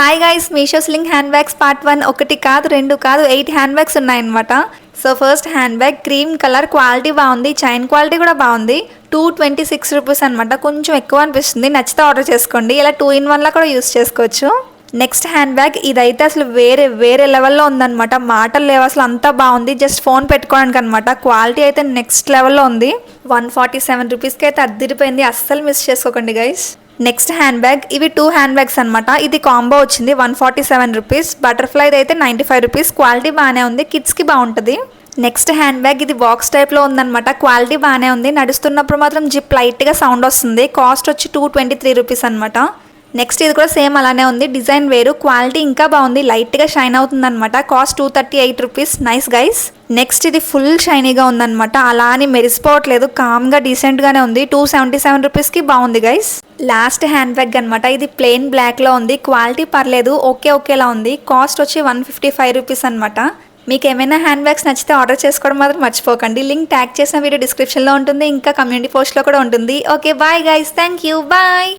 Hi guys, Meesho sling hand bags part 1 ఒకటి కాదు రెండు కాదు 8 హ్యాండ్ బ్యాగ్స్ ఉన్నాయన్నమాట. So first hand bag cream colour, quality బాగుంది, చైన్ క్వాలిటీ కూడా బాగుంది. 226 రూపీస్ అనమాట. కొంచెం ఎక్కువ అనిపిస్తుంది, నచ్చితే ఆర్డర్ చేసుకోండి. ఇలా 2 in 1 లా కూడా యూస్ చేసుకోవచ్చు. నెక్స్ట్ హ్యాండ్ బ్యాగ్ ఇదైతే అసలు వేరే లెవెల్లో ఉందన్నమాట. మాటలు లేవు అసలు, అంతా బాగుంది. జస్ట్ ఫోన్ పెట్టుకోవడానికి అనమాట. క్వాలిటీ అయితే నెక్స్ట్ లెవెల్లో ఉంది. 147 రూపీస్కి అయితే అద్దిరిపోయింది. అస్సలు మిస్ చేసుకోకండి గైస్. నెక్స్ట్ హ్యాండ్ బ్యాగ్, ఇవి 2 హ్యాండ్ బ్యాగ్స్ అనమాట. ఇది కాంబో వచ్చింది 147 రూపీస్. బటర్ఫ్లై అయితే 95 రూపీస్. క్వాలిటీ బాగానే ఉంది, కిడ్స్కి బాగుంటుంది. నెక్స్ట్ హ్యాండ్ బ్యాగ్ ఇది బాక్స్ టైప్లో ఉందన్నమాట. క్వాలిటీ బాగానే ఉంది. నడుస్తున్నప్పుడు మాత్రం జిప్ లైట్గా సౌండ్ వస్తుంది. కాస్ట్ వచ్చి 223 రూపీస్ అనమాట. నెక్స్ట్ ఇది కూడా సేమ్ అలానే ఉంది, డిజైన్ వేరు, క్వాలిటీ ఇంకా బాగుంది, లైట్గా షైన్ అవుతుంది అనమాట. Cost 238 rupees. Nice guys. Next ఇది ఫుల్ షైనీగా ఉందన్నమాట. అలా అని మెరిసిపోవట్లేదు, కామ్గా డీసెంట్గానే ఉంది. 277 రూపీస్కి బాగుంది గైస్. లాస్ట్ హ్యాండ్ బ్యాగ్ అనమాట. ఇది ప్లెయిన్ బ్లాక్లో ఉంది. క్వాలిటీ పర్లేదు, ఓకేలా ఉంది. కాస్ట్ వచ్చి 155 రూపీస్ అనమాట. మీకు ఏమైనా హ్యాండ్ బ్యాగ్స్ నచ్చితే ఆర్డర్ చేసుకోవడం మాత్రం మర్చిపోకండి. లింక్ ట్యాగ్ చేసిన వీడియో డిస్క్రిప్షన్లో ఉంటుంది, ఇంకా కమ్యూనిటీ పోస్ట్లో కూడా ఉంటుంది. Okay bye guys, thank you, bye.